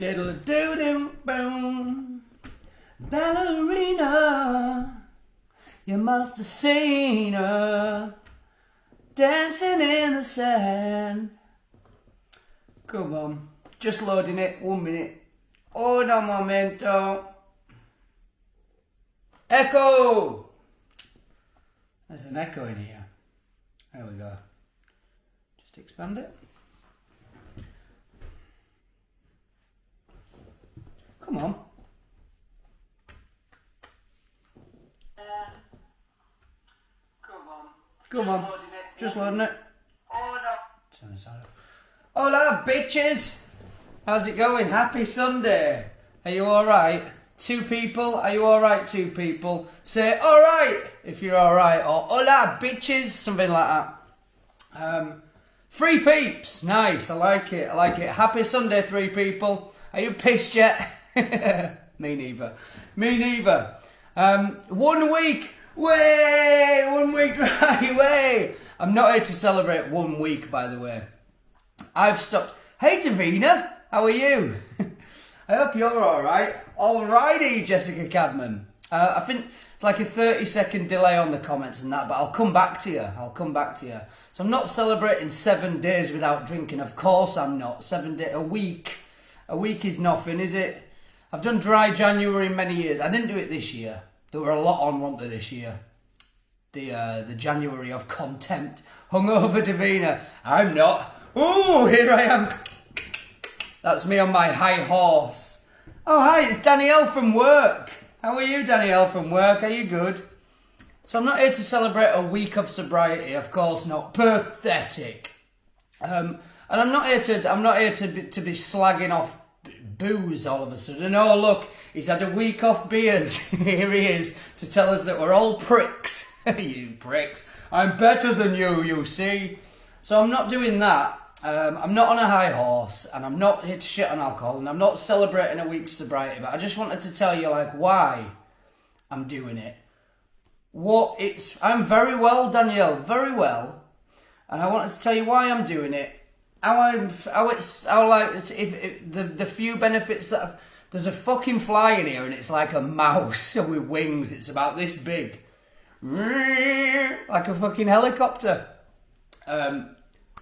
Diddle doo doo boom. Ballerina, you must have seen her dancing in the sand. Come on, just loading it, 1 minute. Un momento. Echo! There's an echo in here. There we go. Just expand it. Come on. Come on. Just loading it. Turn this on. Hola, bitches! How's it going? Happy Sunday. Are you alright? 2 people? Are you alright, 2 people? Say alright if you're alright, or hola, bitches, something like that. 3 peeps. Nice, I like it, I like it. Happy Sunday, 3 people. Are you pissed yet? Me neither. Me neither. 1 week. Way! 1 week right way. I'm not here to celebrate 1 week, by the way. I've stopped. Hey, Davina, how are you? I hope you're alright. Alrighty, Jessica Cadman. I think it's like a 30-second delay on the comments and that, but I'll come back to you. I'll come back to you. So I'm not celebrating 7 days without drinking. Of course I'm not. 7 days, a week. A week is nothing, is it? I've done dry January many years. I didn't do it this year. There were a lot on, weren't there, this year? The January of contempt. Hungover Davina. I'm not. Ooh, here I am. That's me on my high horse. Oh, hi, it's Danielle from work. How are you, Danielle from work? Are you good? So I'm not here to celebrate a week of sobriety, of course not. Pathetic. And I'm not here to be slagging off booze all of a sudden. Oh, look, he's had a week off beers. Here he is to tell us that we're all pricks. You pricks. I'm better than you see. So I'm not doing that. I'm not on a high horse, and I'm not here to shit on alcohol, and I'm not celebrating a week's sobriety, but I just wanted to tell you, like, why I'm doing it. I'm very well, Danielle, very well, and I wanted to tell you why I'm doing it. The few benefits that there's a fucking fly in here, and it's like a mouse with wings. It's about this big, like a fucking helicopter.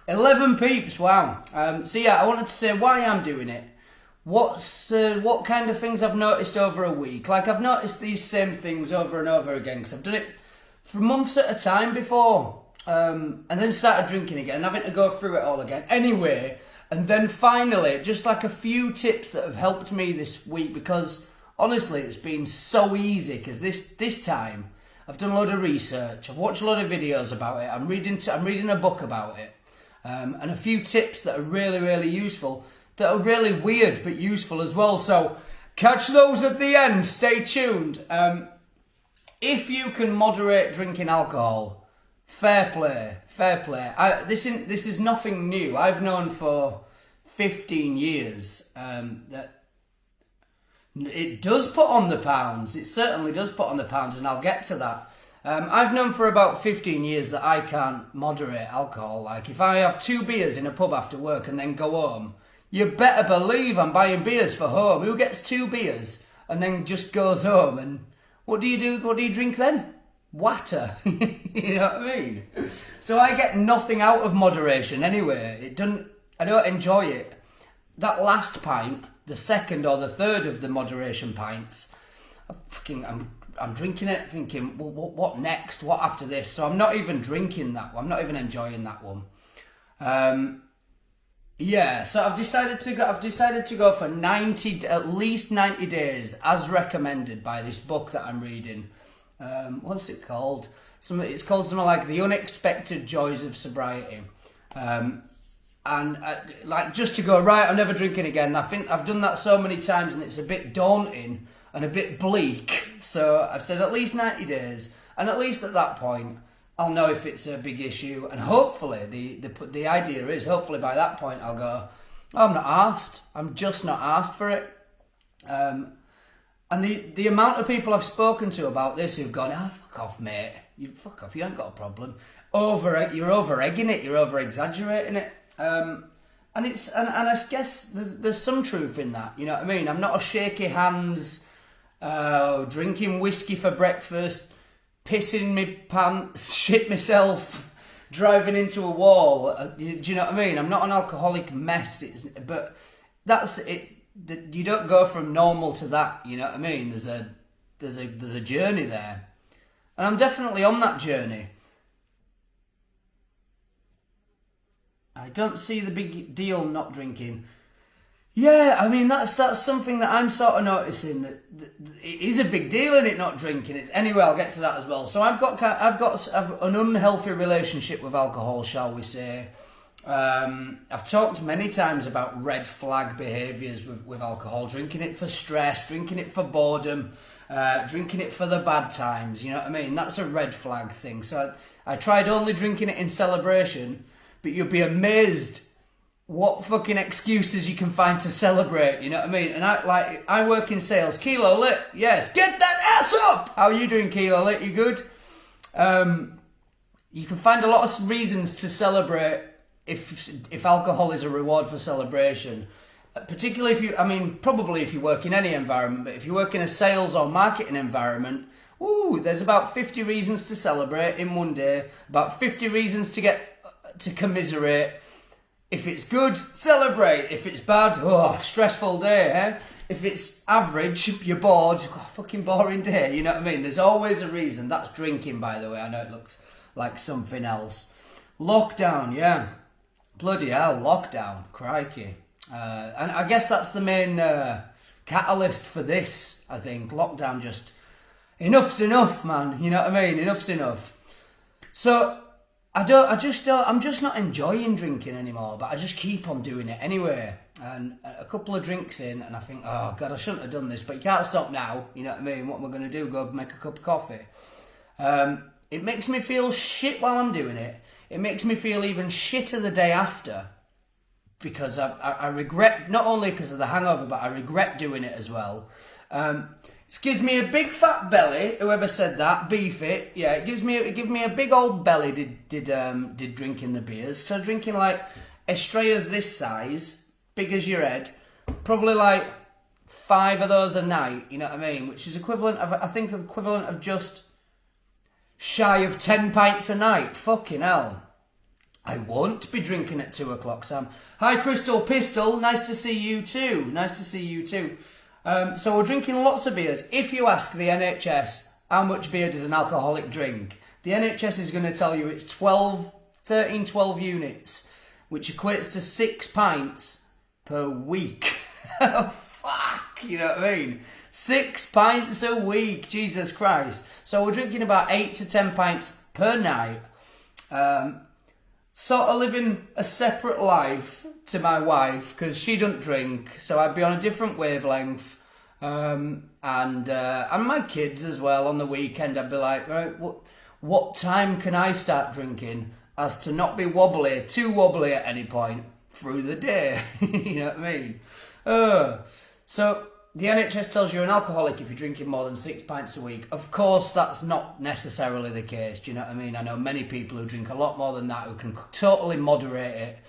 11 peeps, wow. So yeah, I wanted to say why I'm doing it. What kind of things I've noticed over a week. Like, I've noticed these same things over and over again, because I've done it for months at a time before. And then started drinking again, having to go through it all again. Anyway, and then finally, just like a few tips that have helped me this week, because honestly, it's been so easy, because this time, I've done a load of research, I've watched a lot of videos about it, I'm reading a book about it. And a few tips that are really, really useful, that are really weird but useful as well. So catch those at the end. Stay tuned. If you can moderate drinking alcohol, fair play, fair play. This is nothing new. I've known for 15 years that it does put on the pounds. It certainly does put on the pounds, and I'll get to that. I've known for about 15 years that I can't moderate alcohol. Like, if I have 2 beers in a pub after work and then go home, you better believe I'm buying beers for home. Who gets 2 beers and then just goes home? And what do you do? What do you drink then? Water. You know what I mean? So I get nothing out of moderation anyway. I don't enjoy it. That last pint, the second or the third of the moderation pints, I'm drinking it thinking, well, what next? What after this? So I'm not even drinking that one. I'm not even enjoying that one. Yeah, so I've decided to go for at least 90 days, as recommended by this book that I'm reading. What's it called? It's called something like The Unexpected Joys of Sobriety. Like, just to go, right, I'm never drinking again. I think I've done that so many times, and it's a bit daunting and a bit bleak. So I've said at least 90 days, and at least at that point, I'll know if it's a big issue. And hopefully, the idea is, hopefully by that point, I'll go, oh, I'm not asked. I'm just not asked for it. And the amount of people I've spoken to about this who've gone, fuck off, mate. You fuck off. You ain't got a problem. You're over-egging it. You're over-exaggerating it. And I guess there's some truth in that, you know what I mean? I'm not a shaky hands, drinking whiskey for breakfast, pissing me pants, shit myself, driving into a wall. Do you know what I mean? I'm not an alcoholic mess, but that's it. You don't go from normal to that, you know what I mean? There's a journey there. And I'm definitely on that journey. I don't see the big deal not drinking. Yeah, I mean that's something that I'm sort of noticing that it is a big deal in it not drinking. Anyway, I'll get to that as well. So I've got an unhealthy relationship with alcohol, shall we say? I've talked many times about red flag behaviours with alcohol. Drinking it for stress, drinking it for boredom, drinking it for the bad times. You know what I mean? That's a red flag thing. So I tried only drinking it in celebration, but you'll be amazed what fucking excuses you can find to celebrate, you know what I mean? And I work in sales. Kilo Lit, yes. Get that ass up! How are you doing, Kilo Lit? You good? You can find a lot of reasons to celebrate if alcohol is a reward for celebration. Particularly probably if you work in any environment, but if you work in a sales or marketing environment, there's about 50 reasons to celebrate in one day, about 50 reasons to commiserate. If it's good, celebrate. If it's bad, stressful day, eh? If it's average, you're bored, fucking boring day, you know what I mean? There's always a reason. That's drinking, by the way. I know it looks like something else. Lockdown, yeah. Bloody hell, lockdown. Crikey. And I guess that's the main catalyst for this, I think. Lockdown just... Enough's enough, man. You know what I mean? Enough's enough. So... I'm just not enjoying drinking anymore, but I just keep on doing it anyway. And a couple of drinks in, and I think, oh God, I shouldn't have done this, but you can't stop now. You know what I mean? What am I going to do? Go make a cup of coffee? It makes me feel shit while I'm doing it. It makes me feel even shitter the day after, because I regret, not only because of the hangover, but I regret doing it as well. It gives me a big fat belly. Whoever said that, beef it. Yeah, it gives me a big old belly. Did drinking the beers? So drinking like Estrellas this size, big as your head, probably like 5 of those a night. You know what I mean? Which is equivalent of just shy of 10 pints a night. Fucking hell. I won't be drinking at 2 o'clock, Sam. Hi, Crystal Pistol. Nice to see you too. So we're drinking lots of beers. If you ask the NHS how much beer does an alcoholic drink, the NHS is going to tell you it's 12 units, which equates to 6 pints per week. Fuck, you know what I mean? 6 pints a week, Jesus Christ. So we're drinking about 8 to 10 pints per night. Sort of living a separate life to my wife, because she doesn't drink, so I'd be on a different wavelength. And my kids as well. On the weekend, I'd be like, right, what time can I start drinking as to not be too wobbly at any point through the day? You know what I mean? So the NHS tells you're an alcoholic if you're drinking more than 6 pints a week. Of course, that's not necessarily the case. Do you know what I mean? I know many people who drink a lot more than that, who can totally moderate it.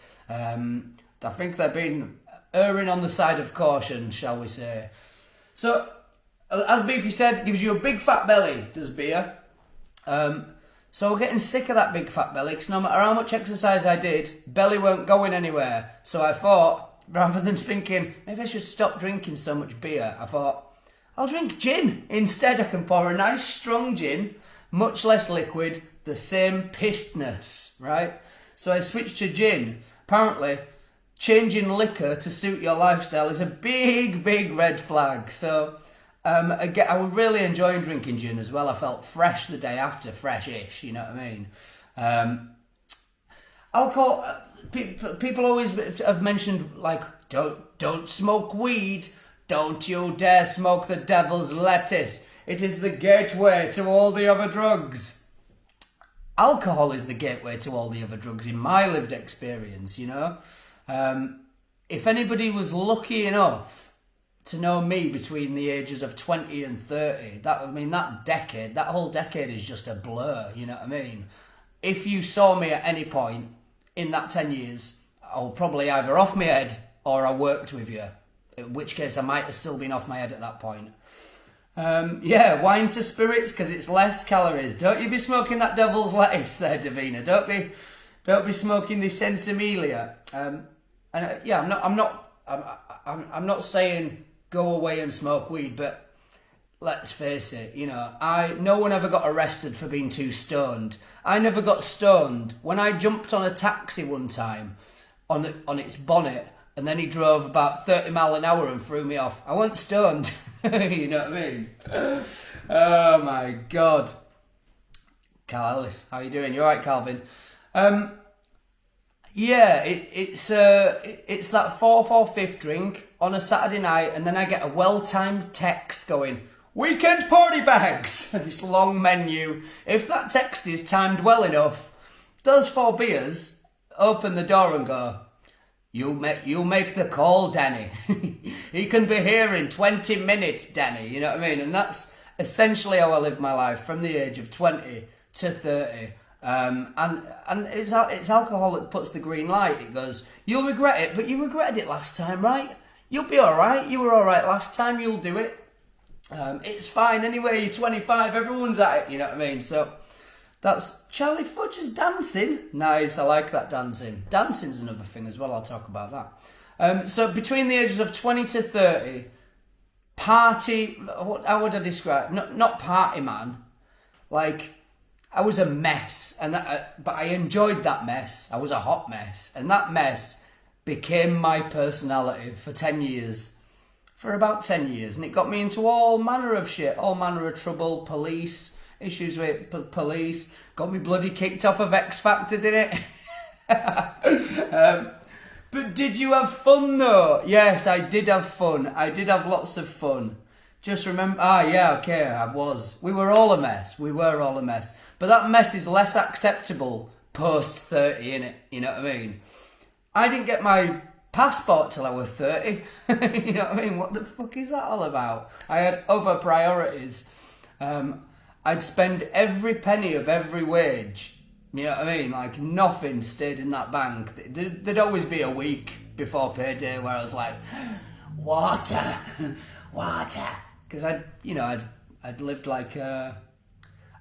I think they've been erring on the side of caution, shall we say. So, as Beefy said, it gives you a big fat belly, does beer. So we're getting sick of that big fat belly, because no matter how much exercise I did, belly weren't going anywhere. So I thought, rather than thinking, maybe I should stop drinking so much beer, I thought, I'll drink gin. Instead, I can pour a nice strong gin, much less liquid, the same pissedness, right? So I switched to gin. Apparently, changing liquor to suit your lifestyle is a big, big red flag. So again, I was really enjoying drinking gin as well. I felt fresh the day after, fresh-ish, you know what I mean? Alcohol, people always have mentioned, like, don't smoke weed. Don't you dare smoke the devil's lettuce. It is the gateway to all the other drugs. Alcohol is the gateway to all the other drugs in my lived experience, you know? If anybody was lucky enough to know me between the ages of 20 and 30, that whole decade is just a blur, you know what I mean? If you saw me at any point in that 10 years, I was probably either off my head or I worked with you, in which case I might have still been off my head at that point. Wine to spirits because it's less calories. Don't you be smoking that devil's lettuce there, Davina. Don't be smoking the sensimelia. I'm not saying go away and smoke weed, but let's face it, no one ever got arrested for being too stoned. I never got stoned. When I jumped on a taxi one time on its bonnet, and then he drove about 30 mile an hour and threw me off, I wasn't stoned. You know what I mean? Oh my God. Cal Ellis, how you doing? You alright, Calvin? It's that fourth or fifth drink on a Saturday night, and then I get a well-timed text going, weekend party bags, this long menu. If that text is timed well enough, those 4 beers open the door and go, you make the call, Danny. He can be here in 20 minutes, Danny. You know what I mean? And that's essentially how I live my life from the age of 20 to 30. And it's alcohol that puts the green light. It goes, you'll regret it, but you regretted it last time, right? You'll be all right. You were all right last time. You'll do it. It's fine anyway. You're 25. Everyone's at it. You know what I mean? So that's Charlie Fudge's dancing. Nice. I like that dancing. Dancing's another thing as well. I'll talk about that. So between the ages of 20 to 30, party. How would I describe? Not party man. Like, I was a mess, but I enjoyed that mess. I was a hot mess, and that mess became my personality for 10 years. For about 10 years, and it got me into all manner of shit, all manner of trouble, police, issues with police, got me bloody kicked off of X Factor, didn't it? But did you have fun though? Yes, I did have fun. I did have lots of fun. Just remember, I was. We were all a mess. But that mess is less acceptable post 30, innit? You know what I mean? I didn't get my passport till I was 30. You know what I mean? What the fuck is that all about? I had other priorities. I'd spend every penny of every wage. You know what I mean? Like, nothing stayed in that bank. There'd always be a week before payday where I was like, water. Because I'd lived like,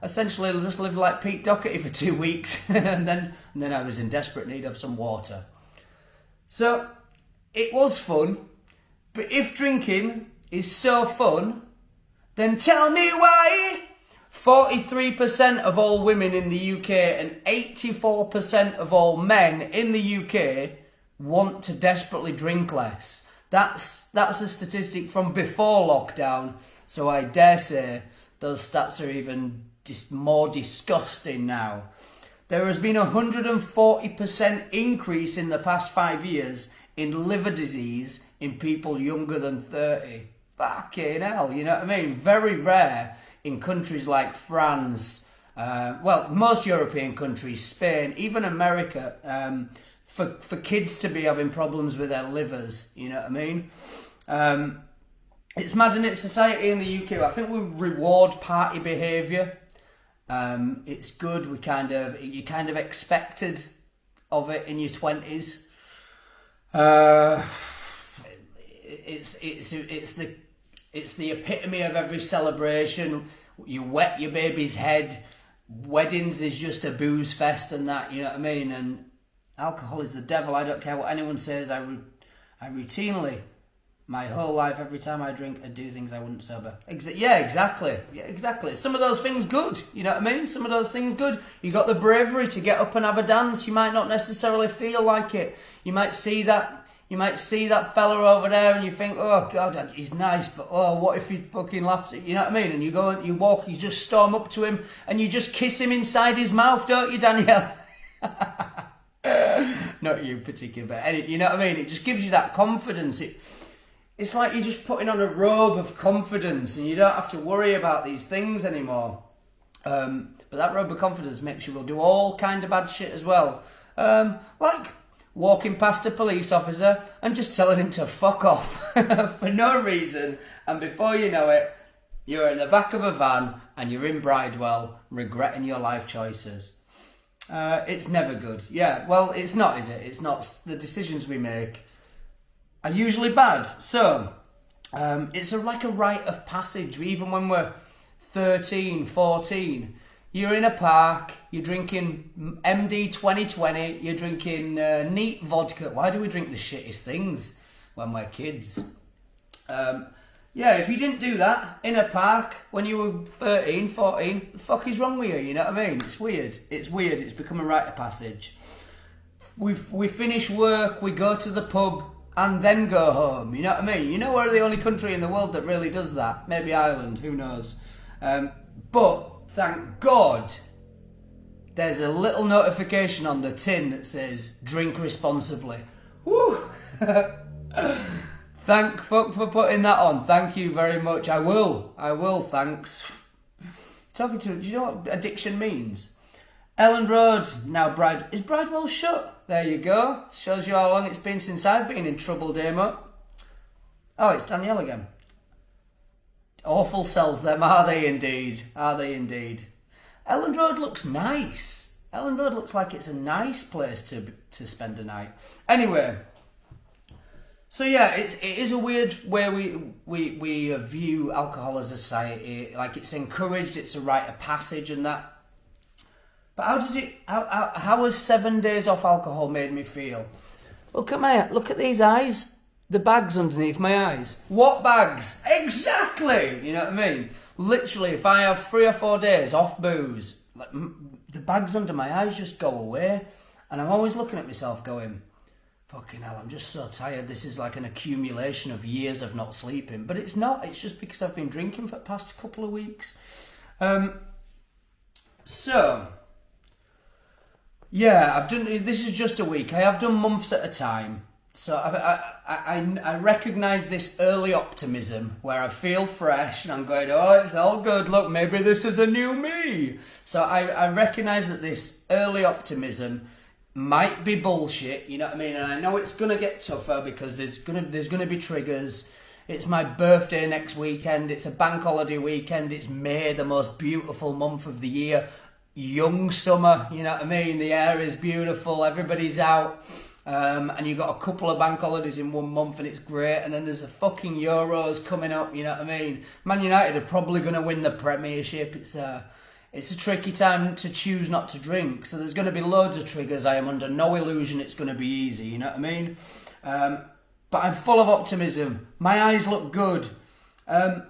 essentially just lived like Pete Doherty for 2 weeks. and then I was in desperate need of some water. So, it was fun. But if drinking is so fun, then tell me why 43% of all women in the UK and 84% of all men in the UK want to desperately drink less. That's a statistic from before lockdown, so I dare say those stats are even more disgusting now. There has been a 140% increase in the past 5 years in liver disease in people younger than 30. Fucking hell, you know what I mean? Very rare in countries like France, most European countries, Spain, even America, for kids to be having problems with their livers, you know what I mean? It's mad in its society in the UK. I think we reward party behaviour. It's good. You kind of expected of it in your 20s. It's the epitome of every celebration. You wet your baby's head. Weddings is just a booze fest and that, you know what I mean? And alcohol is the devil. I don't care what anyone says. I routinely, my whole life, every time I drink, I do things I wouldn't sober. Exactly. Some of those things good, you know what I mean? Some of those things good. You got the bravery to get up and have a dance. You might not necessarily feel like it. You might see that fella over there and you think, oh God, he's nice, but oh, what if he fucking laughs at you? You know what I mean? And you go and you walk, you just storm up to him and you just kiss him inside his mouth, don't you, Danielle? Not you in particular, but you know what I mean? It just gives you that confidence. It's like you're just putting on a robe of confidence and you don't have to worry about these things anymore. But that robe of confidence makes you do all kind of bad shit as well. Like walking past a police officer and just telling him to fuck off for no reason, and before you know it, you're in the back of a van and you're in Bridewell regretting your life choices. It's never good. Yeah, well, it's not, is it? It's not. The decisions we make are usually bad. So, it's like a rite of passage. Even when we're 13, 14, you're in a park, you're drinking MD 2020, you're drinking neat vodka. Why do we drink the shittest things when we're kids? Yeah, if you didn't do that in a park when you were 13, 14, the fuck is wrong with you? You know what I mean? It's weird. It's weird. It's become a rite of passage. We finish work, we go to the pub, and then go home. You know what I mean? You know, we're the only country in the world that really does that. Maybe Ireland, who knows? But thank God there's a little notification on the tin that says drink responsibly. Woo! Thank fuck for putting that on. Thank you very much. I will, thanks. Talking to, do you know what addiction means? Ellen Road, now is Bridewell shut? There you go. Shows you how long it's been since I've been in trouble, Damo. Oh, it's Danielle again. Awful sells them, are they indeed? Are they indeed? Ellen Road looks nice. Ellen Road looks like it's a nice place to spend a night. Anyway, so yeah, it is a weird way we view alcohol as a society. Like, it's encouraged, it's a rite of passage and that. But how has 7 days off alcohol made me feel? Look at these eyes. The bags underneath my eyes. What bags? Exactly! You know what I mean? Literally, if I have 3 or 4 days off booze, like, the bags under my eyes just go away. And I'm always looking at myself going, fucking hell, I'm just so tired. This is like an accumulation of years of not sleeping. But it's not. It's just because I've been drinking for the past couple of weeks. So, yeah, I've done. This is just a week. I have done months at a time. So I recognise this early optimism where I feel fresh and I'm going, oh, it's all good. Look, maybe this is a new me. So I recognise that this early optimism might be bullshit. You know what I mean? And I know it's gonna get tougher because there's gonna be triggers. It's my birthday next weekend. It's a bank holiday weekend. It's May, the most beautiful month of the year. Young summer, you know what I mean? The air is beautiful. Everybody's out. And you've got a couple of bank holidays in 1 month and it's great. And then there's a fucking Euros coming up, you know what I mean? Man United are probably going to win the Premiership. It's a tricky time to choose not to drink. So there's going to be loads of triggers. I am under no illusion it's going to be easy, you know what I mean? But I'm full of optimism. My eyes look good. At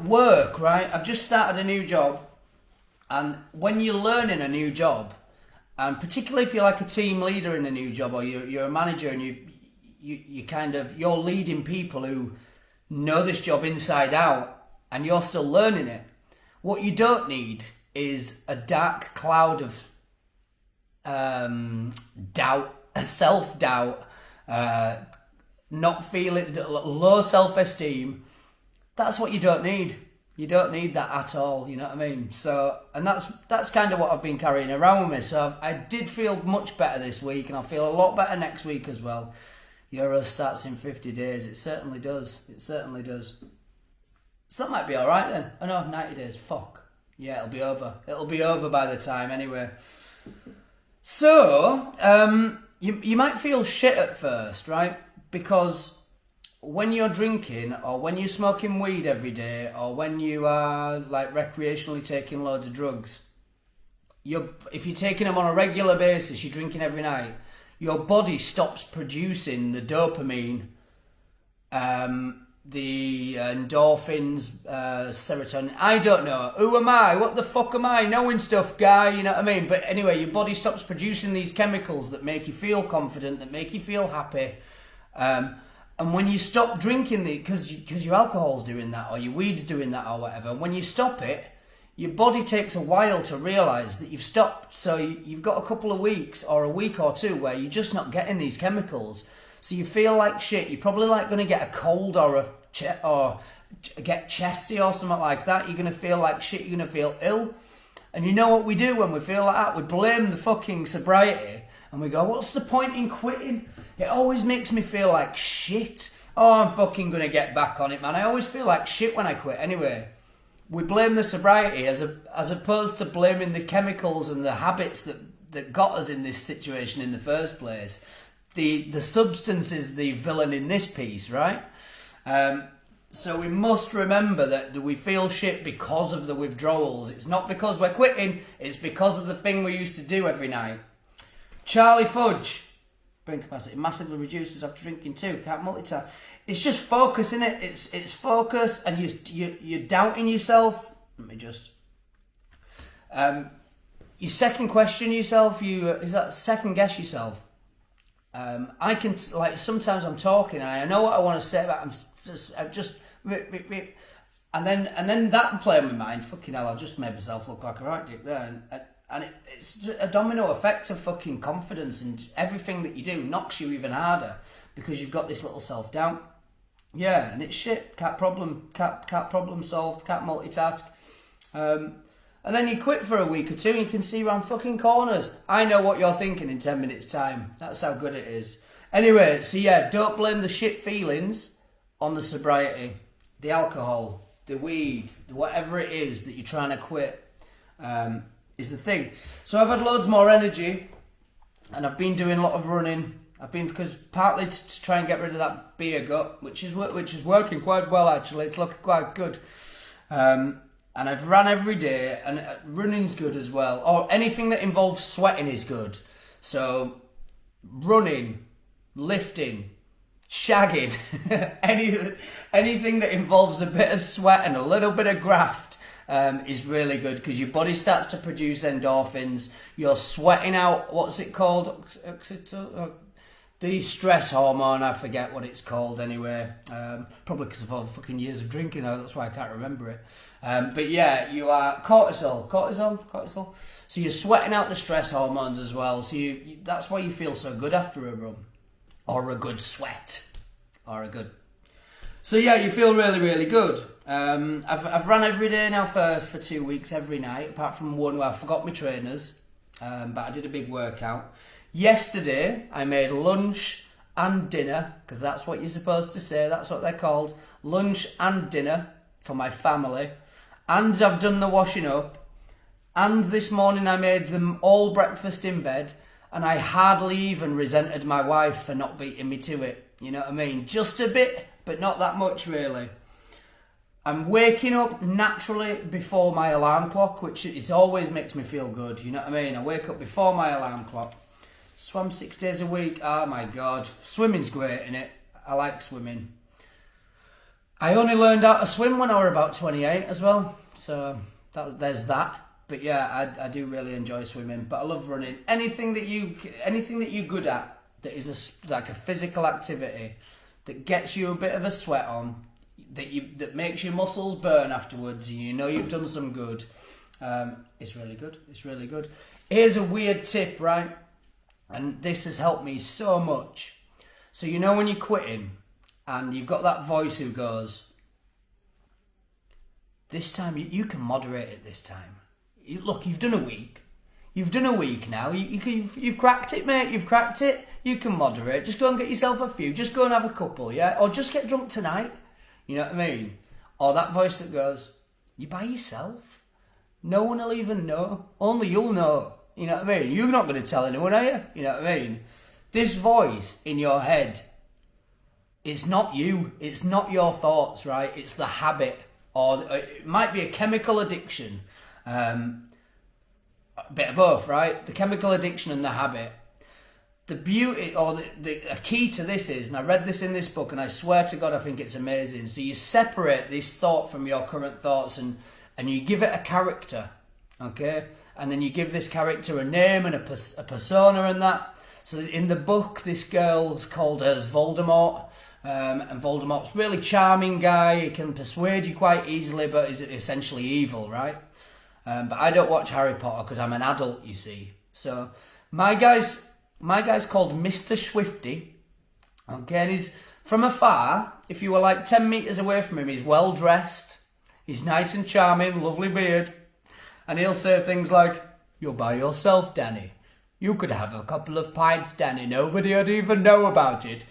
work, right? I've just started a new job. And when you're learning a new job, and particularly if you're like a team leader in a new job, or you're a manager and you're leading people who know this job inside out and you're still learning it, what you don't need is a dark cloud of doubt, self-doubt, not feeling, low self-esteem. That's what you don't need. You don't need that at all, you know what I mean? So, and that's kind of what I've been carrying around with me. So I did feel much better this week, and I'll feel a lot better next week as well. Euro starts in 50 days. It certainly does. It certainly does. So that might be all right then. Oh no, 90 days. Fuck. Yeah, it'll be over. It'll be over by the time anyway. So, you might feel shit at first, right? Because when you're drinking, or when you're smoking weed every day, or when you are like recreationally taking loads of drugs, if you're taking them on a regular basis, you're drinking every night, your body stops producing the dopamine, the endorphins, serotonin. I don't know. Who am I? What the fuck am I? Knowing stuff, guy, you know what I mean? But anyway, your body stops producing these chemicals that make you feel confident, that make you feel happy. And when you stop drinking because your alcohol's doing that, or your weed's doing that, or whatever, when you stop it, your body takes a while to realise that you've stopped. So you've got a couple of weeks, or a week or two, where you're just not getting these chemicals. So you feel like shit. You're probably like going to get a cold or get chesty or something like that. You're going to feel like shit. You're going to feel ill. And you know what we do when we feel like that? We blame the fucking sobriety. And we go, what's the point in quitting? It always makes me feel like shit. Oh, I'm fucking going to get back on it, man. I always feel like shit when I quit anyway. we blame the sobriety as opposed to blaming the chemicals and the habits that got us in this situation in the first place. The substance is the villain in this piece, right? So we must remember that we feel shit because of the withdrawals. It's not because we're quitting, it's because of the thing we used to do every night. Charlie Fudge, brain capacity massively reduces after drinking too. Cant Multitask. It's just focus, innit? It's focus, and you're doubting yourself. Let me just. You second question yourself. Second guess yourself. I can sometimes I'm talking and I know what I want to say, but I'm just and then that play in my mind. Fucking hell! I just made myself look like a right dick there, and it's a domino effect of fucking confidence, and everything that you do knocks you even harder because you've got this little self doubt. Yeah, and it's shit. Can't problem solved. Can't multitask. And then you quit for a week or two and you can see around fucking corners. I know what you're thinking in 10 minutes time. That's how good it is. Anyway, so yeah, don't blame the shit feelings on the sobriety, the alcohol, the weed, whatever it is that you're trying to quit, is the thing. So I've had loads more energy and I've been doing a lot of running. Because partly to try and get rid of that beer gut, which is working quite well actually. It's looking quite good. And I've run every day, and running's good as well. Or anything that involves sweating is good. So running, lifting, shagging, anything that involves a bit of sweat and a little bit of graft is really good because your body starts to produce endorphins. You're sweating out, what's it called? The stress hormone, I forget what it's called anyway. Probably because of all the fucking years of drinking, that's why I can't remember it. But yeah, you are cortisol. So you're sweating out the stress hormones as well. So that's why you feel so good after a run. Or a good sweat. So yeah, you feel really, really good. I've run every day now for 2 weeks, every night, apart from one where I forgot my trainers. But I did a big workout. Yesterday, I made lunch and dinner, because that's what you're supposed to say, that's what they're called, lunch and dinner for my family, and I've done the washing up, and this morning I made them all breakfast in bed, and I hardly even resented my wife for not beating me to it, you know what I mean? Just a bit, but not that much really. I'm waking up naturally before my alarm clock, which is always makes me feel good, you know what I mean? I wake up before my alarm clock. Swam 6 days a week. Oh my God. Swimming's great, innit? I like swimming. I only learned how to swim when I was about 28 as well. So there's that. But yeah, I do really enjoy swimming. But I love running. Anything that you're good at that is like a physical activity that gets you a bit of a sweat on, that makes your muscles burn afterwards, and you know you've done some good. It's really good. It's really good. Here's a weird tip, right? And this has helped me so much. So you know when you're quitting and you've got that voice who goes, this time you can moderate it this time. Look, you've done a week. You've done a week now. You've cracked it, mate. You've cracked it. You can moderate. Just go and get yourself a few. Just go and have a couple, yeah? Or just get drunk tonight. You know what I mean? Or that voice that goes, you're by yourself. No one will even know. Only you'll know. You know what I mean? You're not going to tell anyone, are you? You know what I mean? This voice in your head, it's not you. It's not your thoughts, right? It's the habit. Or it might be a chemical addiction. A bit of both, right? The chemical addiction and the habit. The beauty, or a key to this is, and I read this in this book, and I swear to God I think it's amazing. So you separate this thought from your current thoughts and you give it a character, okay? And then you give this character a name and a persona and that. So in the book, this girl's called as Voldemort. And Voldemort's a really charming guy. He can persuade you quite easily, but is essentially evil, right? But I don't watch Harry Potter because I'm an adult, you see. So my guy's called Mr. Swifty. Okay, and he's from afar. If you were like 10 metres away from him, he's well dressed. He's nice and charming, lovely beard. And he'll say things like, you're by yourself, Danny. You could have a couple of pints, Danny. Nobody would even know about it.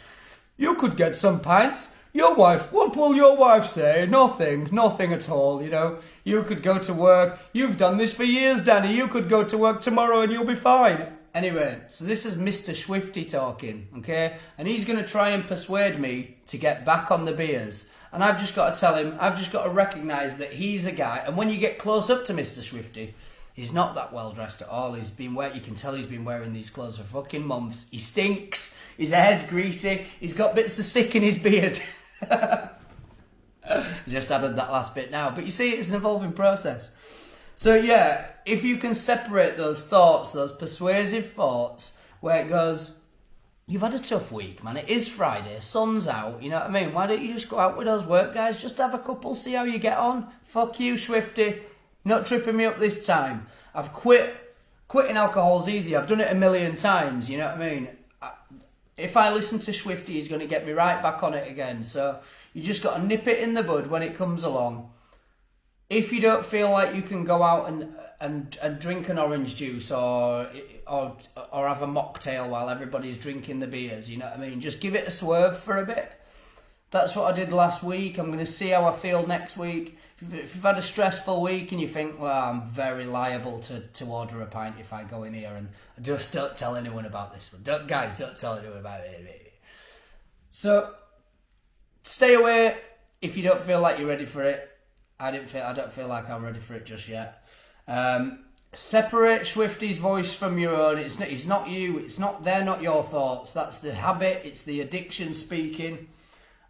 You could get some pints. Your wife, what will your wife say? Nothing at all, you know. You could go to work. You've done this for years, Danny. You could go to work tomorrow and you'll be fine. Anyway, so this is Mr. Swifty talking, okay? And he's going to try and persuade me to get back on the beers. And I've just got to tell him, I've just got to recognise that he's a guy. And when you get close up to Mr. Swifty, he's not that well dressed at all. You can tell he's been wearing these clothes for fucking months. He stinks. His hair's greasy. He's got bits of sick in his beard. Just added that last bit now. But you see, it's an evolving process. So yeah, if you can separate those thoughts, those persuasive thoughts, where it goes, you've had a tough week, man. It is Friday. Sun's out. You know what I mean? Why don't you just go out with those work guys? Just have a couple, see how you get on. Fuck you, Swifty. Not tripping me up this time. I've quit. Quitting alcohol's easy. I've done it a million times. You know what I mean? If I listen to Swifty, he's going to get me right back on it again. So you just got to nip it in the bud when it comes along. If you don't feel like you can go out and drink an orange juice or have a mocktail while everybody's drinking the beers, you know what I mean? Just give it a swerve for a bit. That's what I did last week. I'm going to see how I feel next week. If you've had a stressful week and you think, well, I'm very liable to order a pint if I go in here, and just don't tell anyone about this one. Don't tell anyone about it. So stay away if you don't feel like you're ready for it. I don't feel like I'm ready for it just yet. Separate Swifty's voice from your own. It's not you. They're not your thoughts. That's the habit. It's the addiction speaking.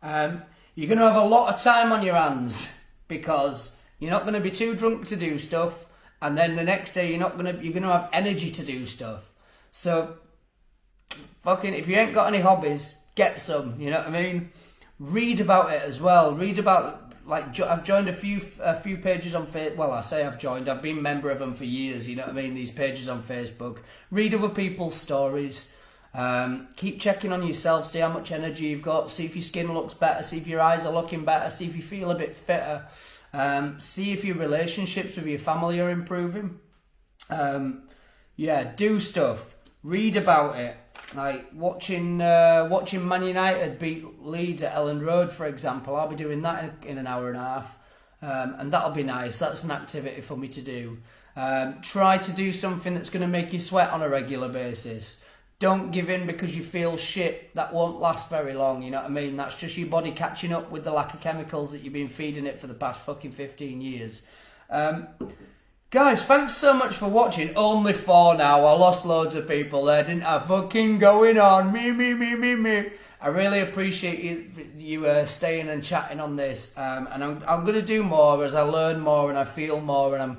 You're going to have a lot of time on your hands because you're not going to be too drunk to do stuff, and then the next day you're going to have energy to do stuff. So fucking, if you ain't got any hobbies, get some. You know what I mean? Read about it as well. Read about. Like, I've joined a few pages on Facebook. Well, I say I've joined. I've been a member of them for years, you know what I mean? These pages on Facebook. Read other people's stories. Keep checking on yourself. See how much energy you've got. See if your skin looks better. See if your eyes are looking better. See if you feel a bit fitter. See if your relationships with your family are improving. Do stuff. Read about it. Like watching Man United beat Leeds at Ellen Road, for example. I'll be doing that in an hour and a half, and that'll be nice. That's an activity for me to do. Try to do something that's going to make you sweat on a regular basis. Don't give in because you feel shit. That won't last very long, you know what I mean? That's just your body catching up with the lack of chemicals that you've been feeding it for the past fucking 15 years. Guys, thanks so much for watching. Only 4 now. I lost loads of people there. Didn't I? Fucking going on. Me. I really appreciate you staying and chatting on this. And I'm going to do more as I learn more and I feel more. And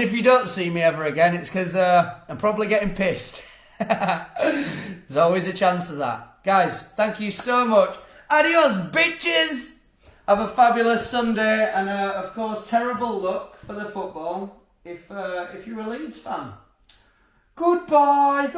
if you don't see me ever again, it's because I'm probably getting pissed. There's always a chance of that. Guys, thank you so much. Adios, bitches! Have a fabulous Sunday, and of course, terrible luck for the football if you're a Leeds fan. Goodbye.